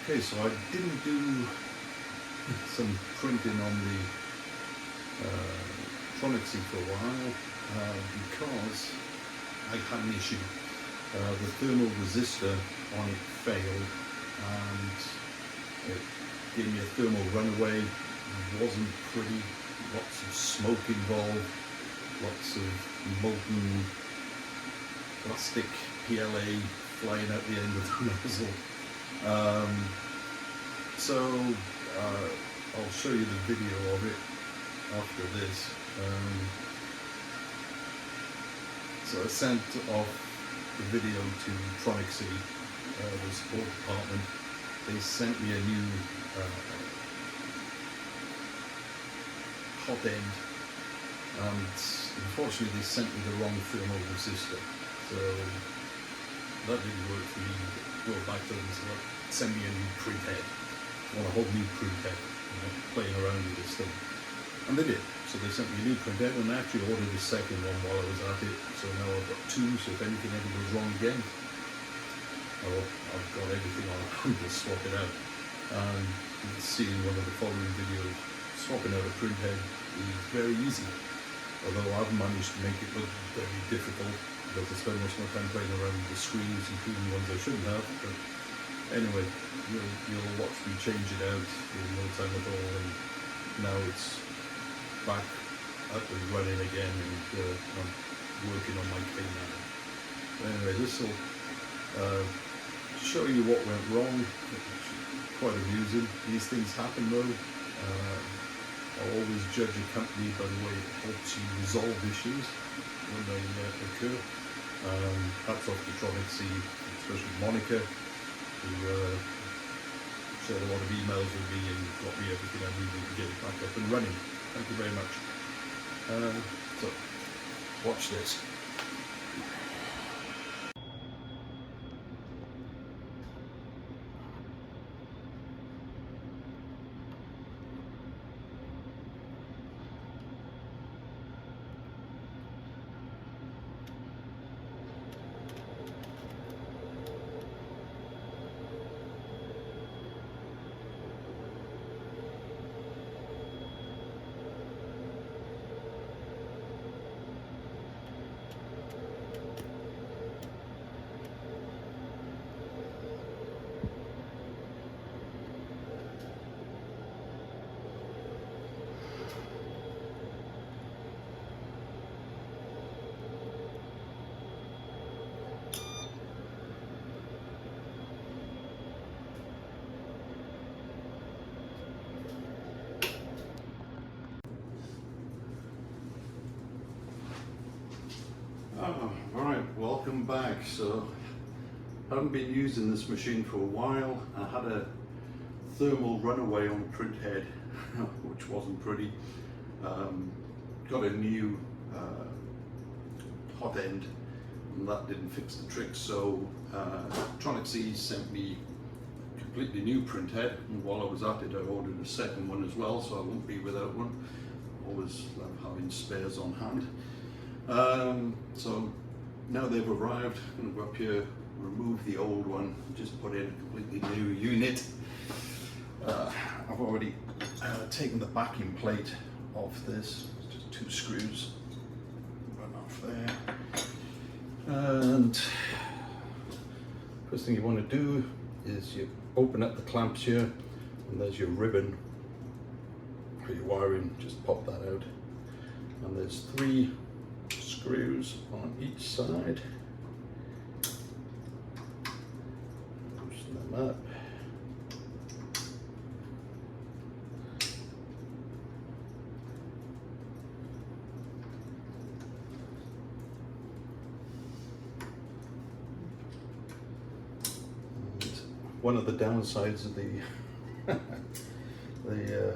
Okay, so I didn't do some printing on the TronXY for a while because I had an issue. The thermal resistor on it failed and it gave me a thermal runaway. It wasn't pretty, lots of smoke involved, lots of molten plastic PLA flying out the end of the nozzle. I'll show you the video of it after this. So I sent off the video to TronXY, the support department. They sent me a new hot end, and unfortunately they sent me the wrong thermal resistor. So that didn't work for me. Go back to them and say, "Look, send me a new printhead. I want a whole new printhead." Playing around with this thing. And they did. So they sent me a new printhead, and I actually ordered a second one while I was at it. So now I've got two, so if anything ever goes wrong again, I've got everything on hand to swap it out. And you can see in one of the following videos, swapping out a printhead is very easy. Although I've managed to make it look very difficult because I spend most of my time playing around with the screens, including ones I shouldn't have. But anyway, you'll watch me change it out in no time at all, and now it's back up and running again, and I'm working on my K now. Anyway, this will show you what went wrong. It's quite amusing. These things happen though. I'll always judge a company by the way it helps you resolve issues when they occur. Hats off to TronXY, especially Monica, who shared a lot of emails with me and got me everything I needed to get it back up and running. Thank you very much. So, watch this. Alright, welcome back. So, I haven't been using this machine for a while. I had a thermal runaway on the printhead, which wasn't pretty. Got a new hot end, and that didn't fix the trick. So, TronXY sent me a completely new printhead, and while I was at it, I ordered a second one as well, so I won't be without one. Always love having spares on hand. So now they've arrived. I'm going to go up here, remove the old one, just put in a completely new unit. I've already taken the backing plate off this. It's just two screws run off there. And first thing you want to do is you open up the clamps here, and there's your ribbon for your wiring. Just pop that out, and there's 3 screws on each side. Loosen them up. And one of the downsides of the the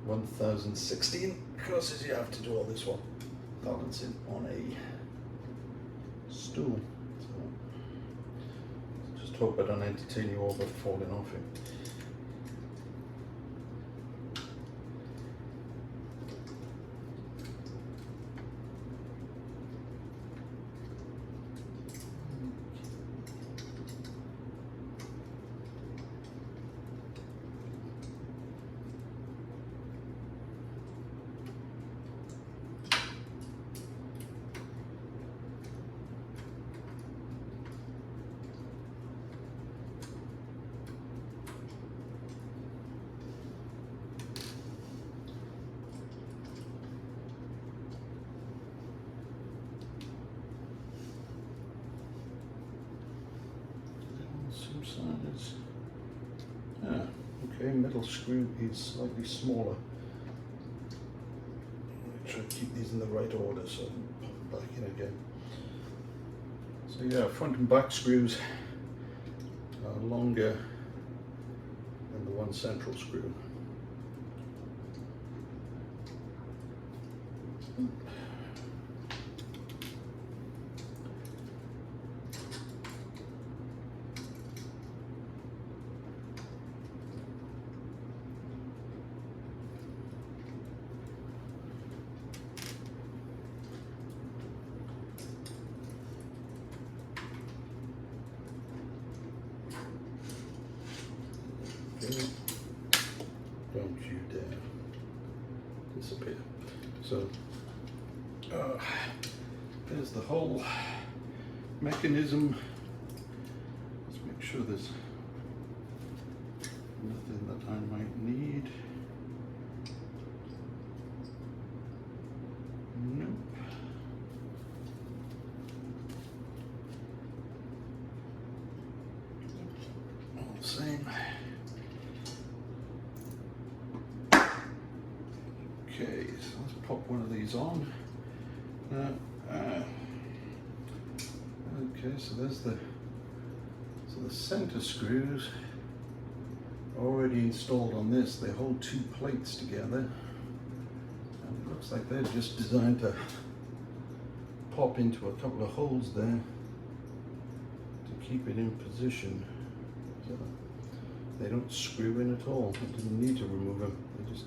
1016 crosses, you have to do all this while balancing on a stool. So just hope I don't entertain you all by falling off it. Some size. Ah, okay, middle screw is slightly smaller. I'll try to keep these in the right order so I can pop them back in again. So yeah, front and back screws are longer than the one central screw. Don't you dare disappear. So there's the whole mechanism. Let's make sure there's nothing that I might need. Nope. All the same. Okay, so let's pop one of these on. Okay, so there's the center screws already installed on this. They hold two plates together, and it looks like they're just designed to pop into a couple of holes there to keep it in position. So they don't screw in at all. I didn't need to remove them. They just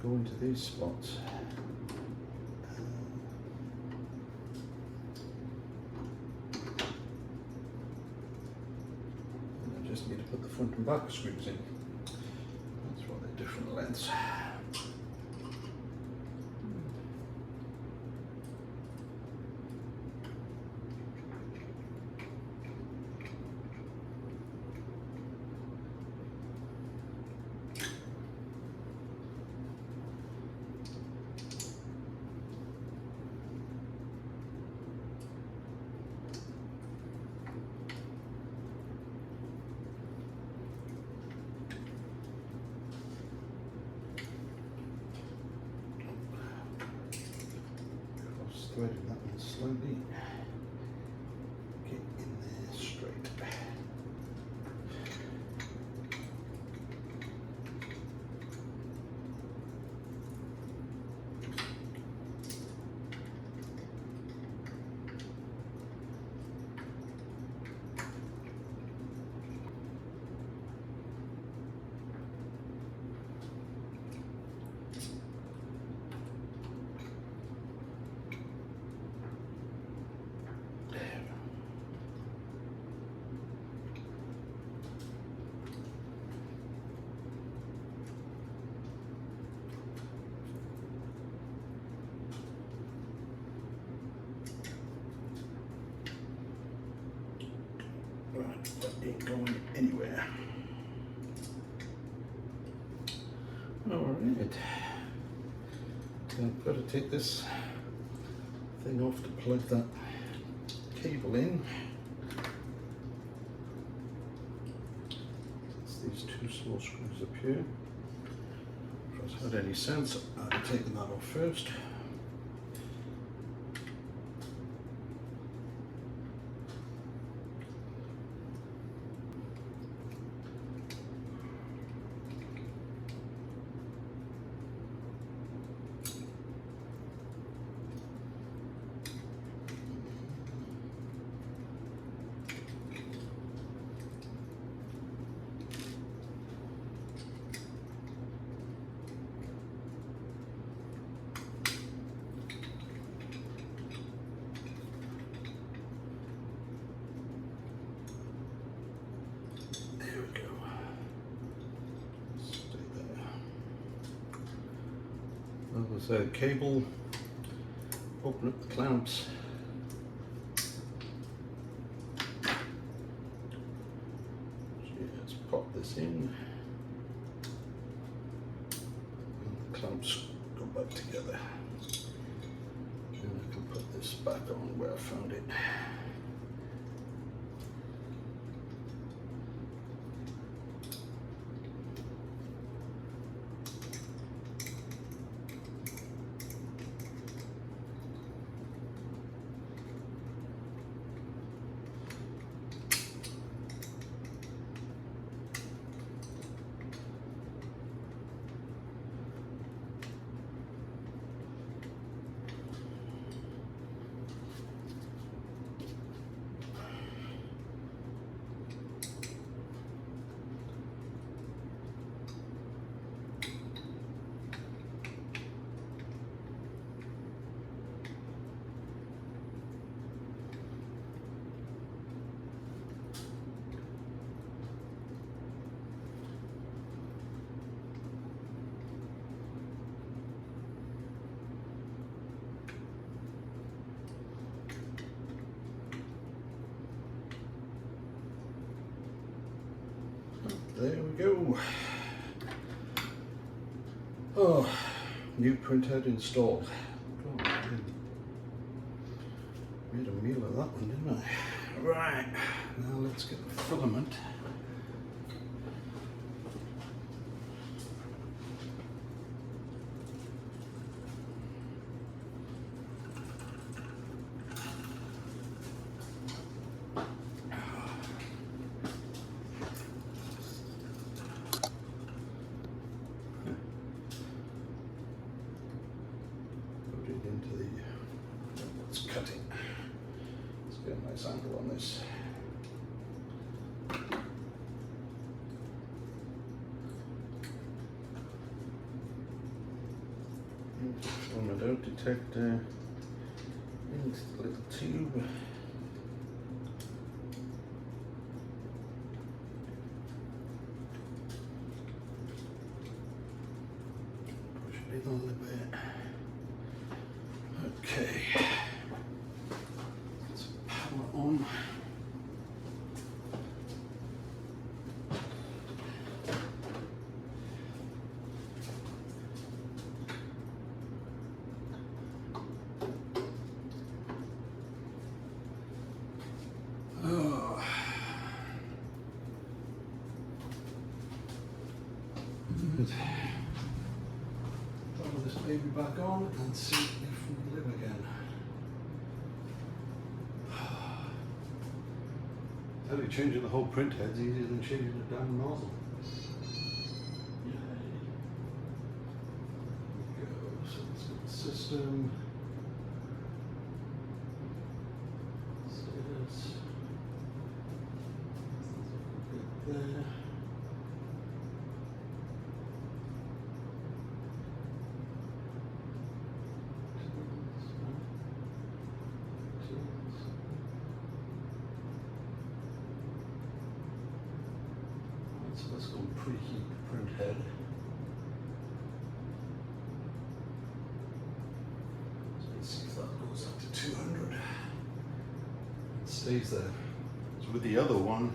go into these spots. And I just need to put the front and back screws in. That's why they're different lengths. Threading that one slowly. Get in there straight. Right, that ain't going anywhere. Alright. So I've got to take this thing off to plug that cable in. It's these two small screws up here. If it's had any sense, I'd have taken that off first. There's a cable, open up the clamps. So yeah, let's pop this in. And the clamps go back together. And I can put this back on where I found it. There we go. Oh, new printhead installed. Oh, made a meal of that one, didn't I? Right, now let's get the filament. Into the it's cutting. Let's get a nice angle on this. Filament out detector into the little tube. Push it in a little bit. Okay, let's power on. Oh. Good. Power this baby back on and see if we live again. Tell you, changing the whole printhead's easier than changing the damn nozzle. Yay. There we go. So let's get the system. Status. Get there. So let's go and preheat the printhead. So let's see if that goes up to 200. It stays there. So with the other one,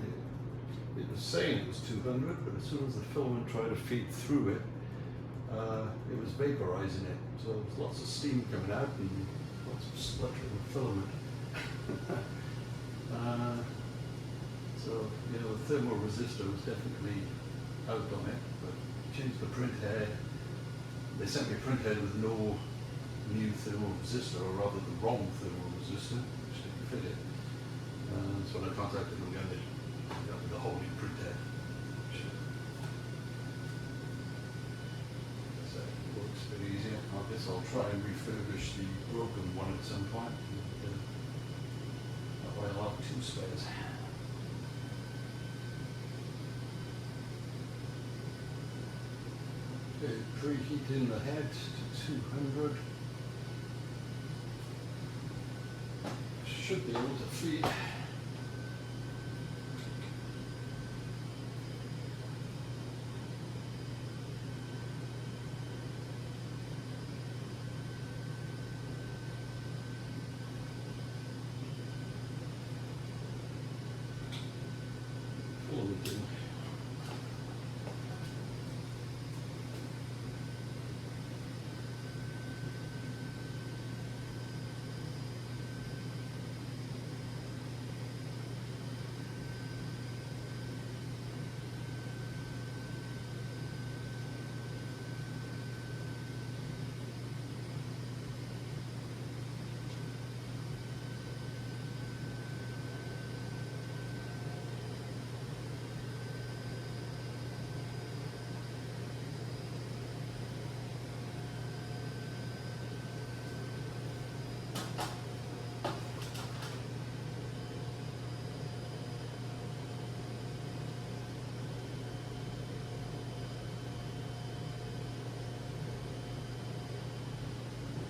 it was saying it was 200, but as soon as the filament tried to feed through it, it was vaporizing it. So there was lots of steam coming out and lots of spluttering of filament. So, you know, the thermal resistor was definitely out on it, but changed the printhead. They sent me a printhead with no new thermal resistor, or rather the wrong thermal resistor, which didn't fit it. So when I contacted them again, they got me the whole new printhead. So it works a bit easier. I guess I'll try and refurbish the broken one at some point. That way I'll have two spares. Okay, preheating the head to 200. Should be able to feed.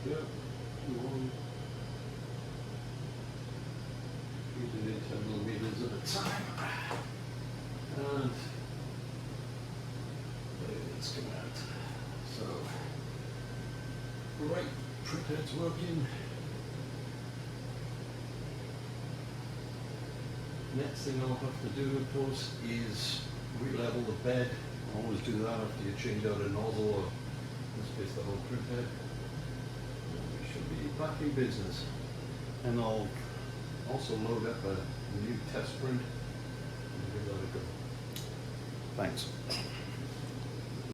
Yep, using it 10 millimeters at a time. And it's coming out. So, right, printhead's working. Next thing I'll have to do, of course, is re-level the bed. Always do that after you change out a nozzle or in this case the whole printhead. We should be back in business. And I'll also load up a new test print and give that a go. Thanks.